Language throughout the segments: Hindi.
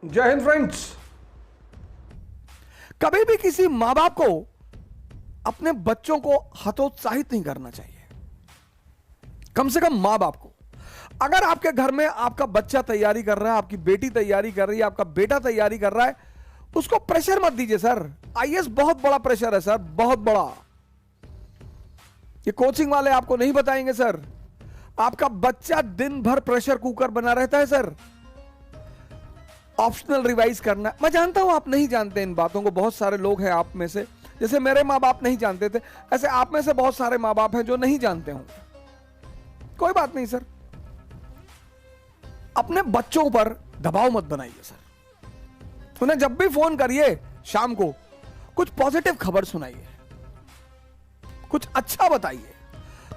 जय हिंद फ्रेंड्स। कभी भी किसी मां बाप को अपने बच्चों को हतोत्साहित नहीं करना चाहिए। कम से कम मां बाप को। अगर आपके घर में आपका बच्चा तैयारी कर रहा है, आपकी बेटी तैयारी कर रही है, आपका बेटा तैयारी कर रहा है, उसको प्रेशर मत दीजिए। सर आईएएस बहुत बड़ा प्रेशर है सर, बहुत बड़ा। ये कोचिंग वाले आपको नहीं बताएंगे सर। आपका बच्चा दिन भर प्रेशर कुकर बना रहता है सर। ऑप्शनल रिवाइज करना, मैं जानता हूं आप नहीं जानते इन बातों को। बहुत सारे लोग हैं आप में से, जैसे मेरे माँ बाप नहीं जानते थे, ऐसे आप में से बहुत सारे माँ बाप हैं जो नहीं जानते होंगे। कोई बात नहीं सर, अपने बच्चों पर दबाव मत बनाइए सर। उन्हें जब भी फोन करिए शाम को कुछ पॉजिटिव खबर सुनाइए, कुछ अच्छा बताइए,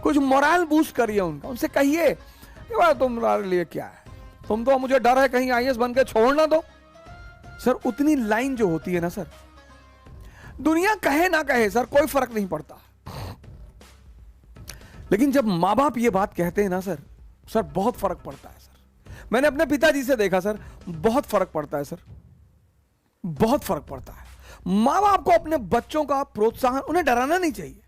कुछ मोरल बूस्ट करिए उनका। उनसे कहिए कि भाई तुम्हारे लिए क्या है, तुम तो मुझे डर है कहीं आईएएस बन के छोड़ ना दो। सर उतनी लाइन जो होती है ना सर, दुनिया कहे ना कहे सर कोई फर्क नहीं पड़ता, लेकिन जब मां बाप ये बात कहते हैं ना सर, सर बहुत फर्क पड़ता है सर। मैंने अपने पिताजी से देखा सर, बहुत फर्क पड़ता है सर, बहुत फर्क पड़ता है। मां बाप को अपने बच्चों का प्रोत्साहन, उन्हें डराना नहीं चाहिए।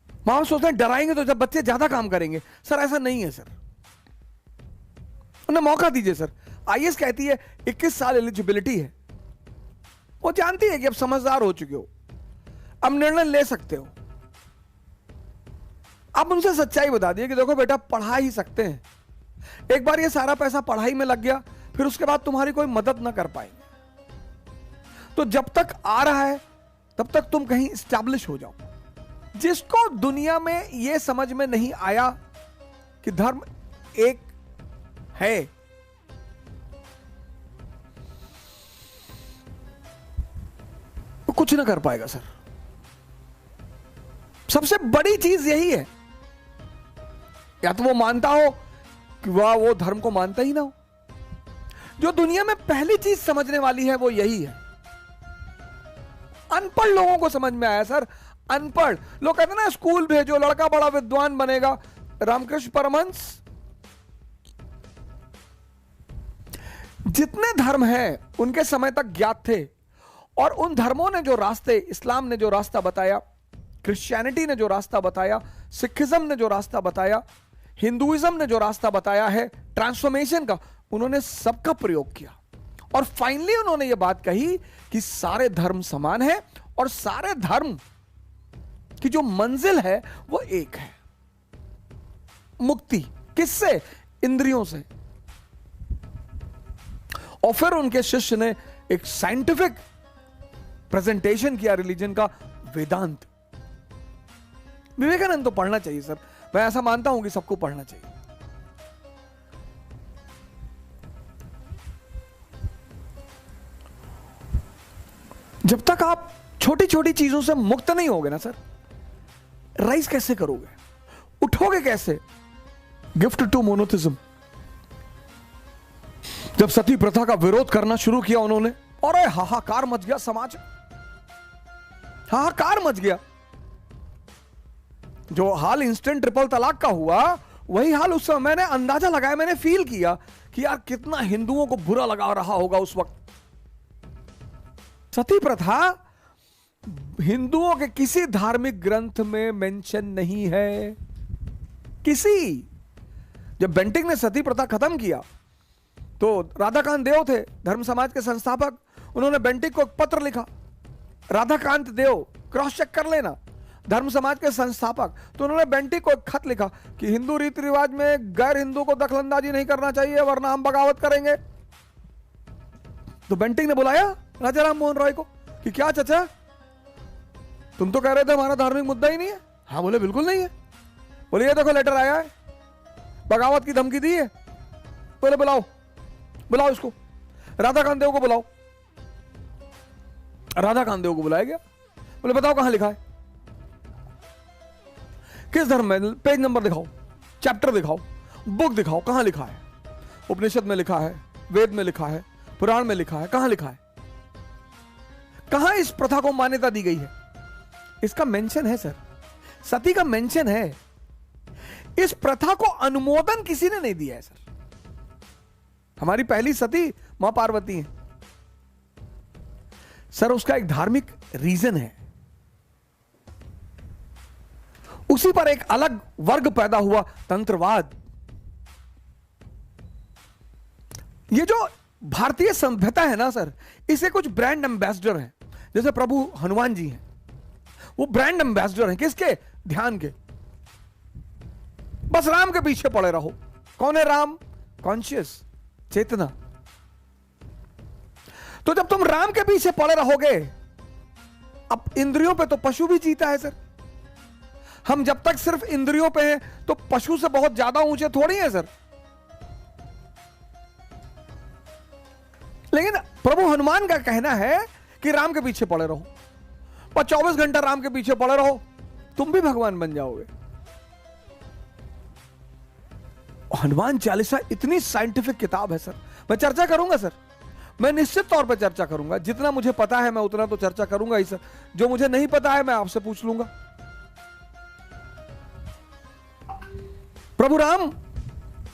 मां बाप सोचते हैं डराएंगे तो जब बच्चे ज्यादा काम करेंगे, सर ऐसा नहीं है सर। उन्हें मौका दीजिए सर। आईएएस कहती है 21 साल एलिजिबिलिटी है, वो जानती है कि अब समझदार हो चुके हो, अब निर्णय ले सकते हो। आप उनसे सच्चाई बता दिए कि देखो बेटा पढ़ा ही सकते हैं, एक बार ये सारा पैसा पढ़ाई में लग गया फिर उसके बाद तुम्हारी कोई मदद ना कर पाएंगे, तो जब तक आ रहा है तब तक तुम कहीं स्टैब्लिश हो जाओ। जिसको दुनिया में यह समझ में नहीं आया कि धर्म एक है, वो कुछ ना कर पाएगा सर। सबसे बड़ी चीज यही है, या तो वो मानता हो कि वाह वो धर्म को मानता ही ना हो। जो दुनिया में पहली चीज समझने वाली है वो यही है। अनपढ़ लोगों को समझ में आया सर। अनपढ़ लोग कहते हैं ना स्कूल भेजो लड़का बड़ा विद्वान बनेगा। रामकृष्ण परमहंस, जितने धर्म हैं उनके समय तक ज्ञात थे, और उन धर्मों ने जो रास्ते, इस्लाम ने जो रास्ता बताया, क्रिश्चियनिटी ने जो रास्ता बताया, सिखिज्म ने जो रास्ता बताया, हिंदुइज्म ने जो रास्ता बताया है ट्रांसफॉर्मेशन का, उन्होंने सबका प्रयोग किया। और फाइनली उन्होंने ये बात कही कि सारे धर्म समान है और सारे धर्म की जो मंजिल है वो एक है, मुक्ति। किससे? इंद्रियों से। और फिर उनके शिष्य ने एक साइंटिफिक प्रेजेंटेशन किया रिलीजन का, वेदांत। विवेकानंद तो पढ़ना चाहिए सर, मैं ऐसा मानता हूं कि सबको पढ़ना चाहिए। जब तक आप छोटी छोटी चीजों से मुक्त नहीं होगे ना सर, राइज कैसे करोगे, उठोगे कैसे? Gift to monotheism. जब सती प्रथा का विरोध करना शुरू किया उन्होंने, और हाहाकार मच गया समाज, हाहाकार मच गया। जो हाल इंस्टेंट ट्रिपल तलाक का हुआ, वही हाल उस समय मैंने अंदाजा लगाया, मैंने फील किया कि यार कितना हिंदुओं को बुरा लगा रहा होगा उस वक्त। सती प्रथा हिंदुओं के किसी धार्मिक ग्रंथ में मेंशन नहीं है, किसी। जब बेंटिक ने सती प्रथा खत्म किया तो राधाकांत देव थे धर्म समाज के संस्थापक, उन्होंने बेंटिक को एक पत्र लिखा। राधाकांत देव, क्रॉस चेक कर लेना, धर्म समाज के संस्थापक। तो उन्होंने बेंटिक को एक खत लिखा कि हिंदू रीति रिवाज में गैर हिंदू को दखलंदाजी नहीं करना चाहिए वरना हम बगावत करेंगे। तो बेंटिक ने बुलाया राजा राम मोहन रॉय को कि क्या चाचा, तुम तो कह रहे थे हमारा धार्मिक मुद्दा ही नहीं है। हाँ बोले बिल्कुल नहीं है। बोले ये देखो लेटर आया है, बगावत की धमकी दी है। बोले बुलाओ, बुलाओ इसको, राधाकांत देव को बुलाओ। राधाकांत देव को बुलाया गया। बोले बताओ कहां लिखा है, किस धर्म में, पेज नंबर दिखाओ, चैप्टर दिखाओ, बुक दिखाओ, कहां लिखा है? उपनिषद में लिखा है, वेद में लिखा है, पुराण में लिखा है, कहां लिखा है? कहां इस प्रथा को मान्यता दी गई है? इसका मेंशन है सर, सती का मेंशन है। इस प्रथा को अनुमोदन किसी ने नहीं दिया है सर। हमारी पहली सती मां पार्वती हैं। सर उसका एक धार्मिक रीजन है। उसी पर एक अलग वर्ग पैदा हुआ, तंत्रवाद। ये जो भारतीय सभ्यता है ना सर, इसे कुछ ब्रांड एम्बेसडर हैं, जैसे प्रभु हनुमान जी हैं, वो ब्रांड एम्बेसडर हैं किसके? ध्यान के। बस राम के पीछे पड़े रहो। कौन है राम? कॉन्शियस, चेतना। तो जब तुम राम के पीछे पड़े रहोगे, अब इंद्रियों पे तो पशु भी जीता है सर। हम जब तक सिर्फ इंद्रियों पे हैं तो पशु से बहुत ज्यादा ऊंचे थोड़ी है सर। लेकिन प्रभु हनुमान का कहना है कि राम के पीछे पड़े रहो, पर 24 घंटा राम के पीछे पड़े रहो, तुम भी भगवान बन जाओगे। हनुमान चालीसा इतनी साइंटिफिक किताब है सर। मैं चर्चा करूंगा सर, मैं निश्चित तौर पर चर्चा करूंगा। जितना मुझे पता है मैं उतना तो चर्चा करूंगा ही सर। जो मुझे नहीं पता है मैं आपसे पूछ लूंगा। प्रभु राम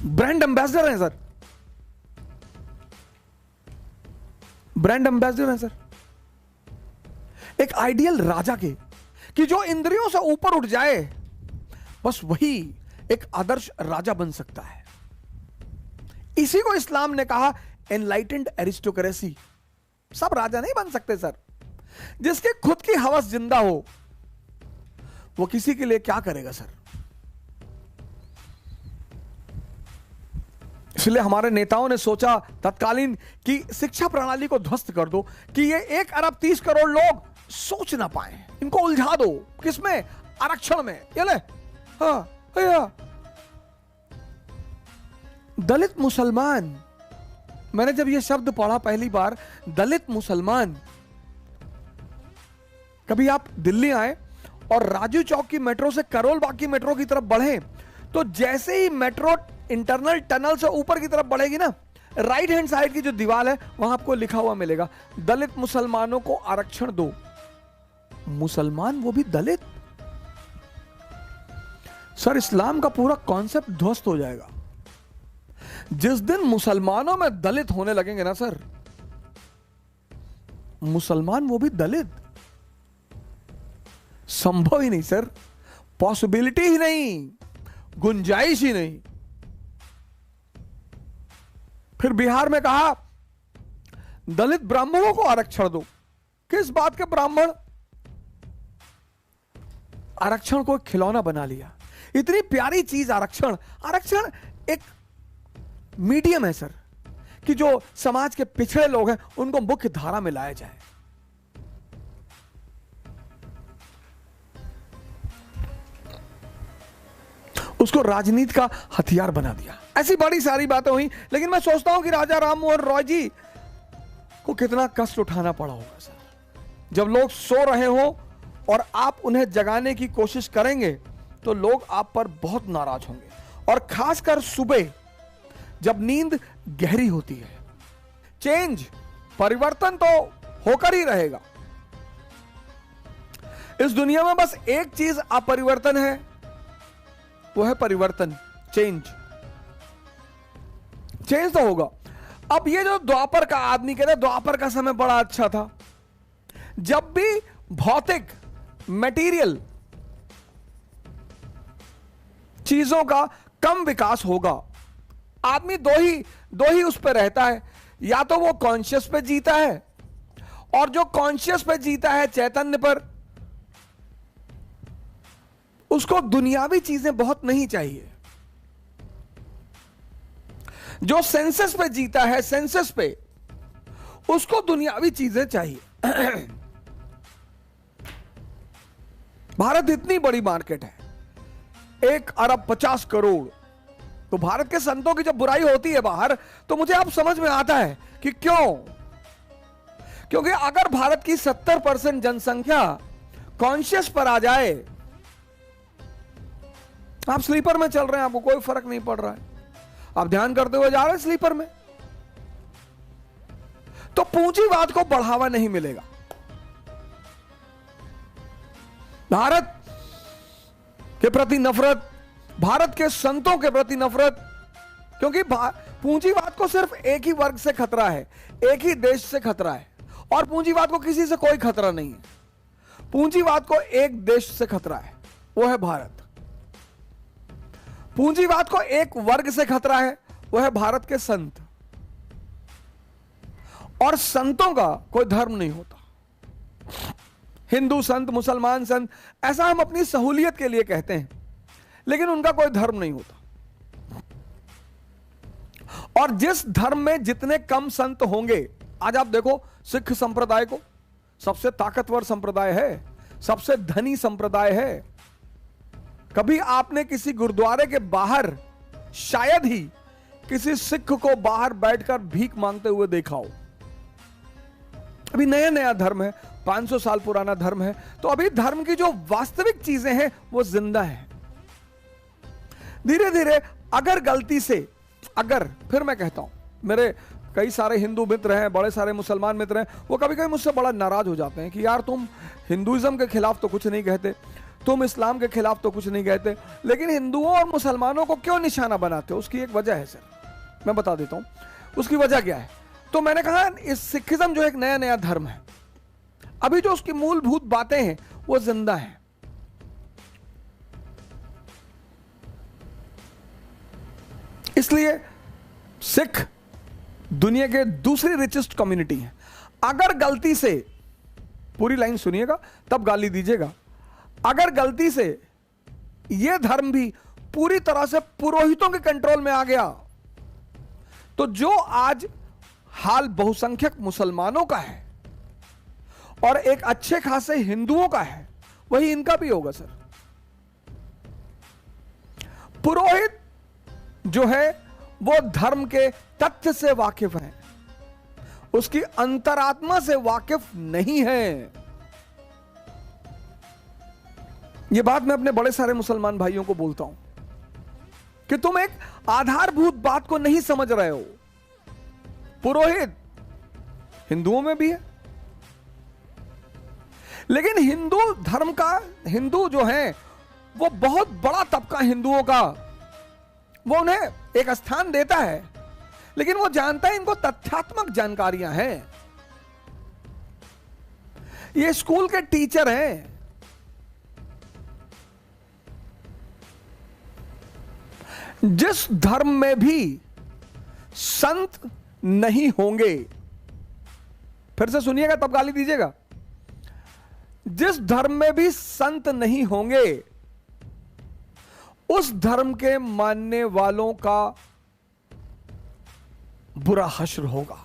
ब्रांड एम्बेसडर हैं सर, ब्रांड एम्बेसडर हैं सर एक आइडियल राजा के, कि जो इंद्रियों से ऊपर उठ जाए, बस वही एक आदर्श राजा बन सकता है। इसी को इस्लाम ने कहा एनलाइटेंड एरिस्टोक्रेसी। सब राजा नहीं बन सकते सर। जिसके खुद की हवस जिंदा हो, वो किसी के लिए क्या करेगा सर। इसलिए हमारे नेताओं ने सोचा तत्कालीन कि शिक्षा प्रणाली को ध्वस्त कर दो, कि ये 1 अरब 30 करोड़ लोग सोच ना पाए, इनको उलझा दो। किसमें? आरक्षण में। ये ले, हाँ दलित मुसलमान। मैंने जब ये शब्द पढ़ा पहली बार, दलित मुसलमान। कभी आप दिल्ली आए और राजू चौक की मेट्रो से करोल बाग की मेट्रो की तरफ बढ़े, तो जैसे ही मेट्रो इंटरनल टनल से ऊपर की तरफ बढ़ेगी ना, राइट हैंड साइड की जो दीवार है वहां आपको लिखा हुआ मिलेगा, दलित मुसलमानों को आरक्षण दो। मुसलमान वो भी दलित। सर इस्लाम का पूरा कॉन्सेप्ट ध्वस्त हो जाएगा जिस दिन मुसलमानों में दलित होने लगेंगे ना सर। मुसलमान वो भी दलित, संभव ही नहीं सर, पॉसिबिलिटी ही नहीं, गुंजाइश ही नहीं। फिर बिहार में कहा दलित ब्राह्मणों को आरक्षण दो। किस बात के ब्राह्मण? आरक्षण को खिलौना बना लिया। इतनी प्यारी चीज आरक्षण। आरक्षण एक मीडियम है सर, कि जो समाज के पिछड़े लोग हैं उनको मुख्य धारा में लाया जाए। उसको राजनीति का हथियार बना दिया। ऐसी बड़ी सारी बातें हुई, लेकिन मैं सोचता हूं कि राजा राम मोहन रॉय जी को कितना कष्ट उठाना पड़ा होगा सर। जब लोग सो रहे हो और आप उन्हें जगाने की कोशिश करेंगे तो लोग आप पर बहुत नाराज होंगे, और खासकर सुबह जब नींद गहरी होती है। चेंज, परिवर्तन तो होकर ही रहेगा। इस दुनिया में बस एक चीज अपरिवर्तन है, वो है परिवर्तन, चेंज। चेंज तो होगा। अब ये जो द्वापर का आदमी कहते हैं द्वापर का समय बड़ा अच्छा था, जब भी भौतिक मटेरियल चीजों का कम विकास होगा, आदमी दो ही उस पर रहता है, या तो वो कॉन्शियस पे जीता है, और जो कॉन्शियस पे जीता है चैतन्य पर, उसको दुनियावी चीजें बहुत नहीं चाहिए। जो सेंसस पे जीता है, सेंसस पे, उसको दुनियावी चीजें चाहिए। भारत इतनी बड़ी मार्केट है, 1 अरब 50 करोड़। तो भारत के संतों की जब बुराई होती है बाहर, तो मुझे अब समझ में आता है कि क्यों। क्योंकि अगर भारत की 70% जनसंख्या कॉन्शियस पर आ जाए, आप स्लीपर में चल रहे हैं, आपको कोई फर्क नहीं पड़ रहा है, आप ध्यान करते हुए जा रहे हैं स्लीपर में, तो पूंजीवाद को बढ़ावा नहीं मिलेगा। भारत के प्रति नफरत, भारत के संतों के प्रति नफरत, क्योंकि पूंजीवाद को सिर्फ एक ही वर्ग से खतरा है, एक ही देश से खतरा है, और पूंजीवाद को किसी से कोई खतरा नहीं है। पूंजीवाद को एक देश से खतरा है, वो है भारत। पूंजीवाद को एक वर्ग से खतरा है, वो है भारत के संत। और संतों का कोई धर्म नहीं होता। हिंदू संत, मुसलमान संत, ऐसा हम अपनी सहूलियत के लिए कहते हैं, लेकिन उनका कोई धर्म नहीं होता। और जिस धर्म में जितने कम संत होंगे, आज आप देखो सिख संप्रदाय को सबसे ताकतवर संप्रदाय है, सबसे धनी संप्रदाय है। कभी आपने किसी गुरुद्वारे के बाहर शायद ही किसी सिख को बाहर बैठकर भीख मांगते हुए देखा हो। अभी नया नया धर्म है, 500 साल पुराना धर्म है, तो अभी धर्म की जो वास्तविक चीजें हैं वो जिंदा है। धीरे धीरे अगर गलती से, अगर, फिर मैं कहता हूं, मेरे कई सारे हिंदू मित्र हैं, बड़े सारे मुसलमान मित्र हैं, वो कभी कभी मुझसे बड़ा नाराज हो जाते हैं कि यार तुम हिंदुइज्म के खिलाफ तो कुछ नहीं कहते, तुम इस्लाम के खिलाफ तो कुछ नहीं कहते, लेकिन हिंदुओं और मुसलमानों को क्यों निशाना बनाते हो? उसकी एक वजह है सर, मैं बता देता हूं उसकी वजह क्या है। तो मैंने कहा इस सिखिज्म जो एक नया नया धर्म है, अभी जो उसकी मूलभूत बातें हैं वो जिंदा हैं। इसलिए सिख दुनिया के दूसरी रिचेस्ट कम्युनिटी है। अगर गलती से, पूरी लाइन सुनिएगा तब गाली दीजिएगा, अगर गलती से यह धर्म भी पूरी तरह से पुरोहितों के कंट्रोल में आ गया, तो जो आज हाल बहुसंख्यक मुसलमानों का है और एक अच्छे खासे हिंदुओं का है, वही इनका भी होगा सर। पुरोहित जो है वो धर्म के तथ्य से वाकिफ है, उसकी अंतरात्मा से वाकिफ नहीं है। यह बात मैं अपने बड़े सारे मुसलमान भाइयों को बोलता हूं कि तुम एक आधारभूत बात को नहीं समझ रहे हो। पुरोहित हिंदुओं में भी है, लेकिन हिंदू धर्म का, हिंदू जो है वो बहुत बड़ा तबका हिंदुओं का, वो उन्हें एक स्थान देता है, लेकिन वो जानता है इनको तथ्यात्मक जानकारियां हैं। ये स्कूल के टीचर हैं, जिस धर्म में भी संत नहीं होंगे, फिर से सुनिएगा तब गाली दीजिएगा, जिस धर्म में भी संत नहीं होंगे उस धर्म के मानने वालों का बुरा हश्र होगा।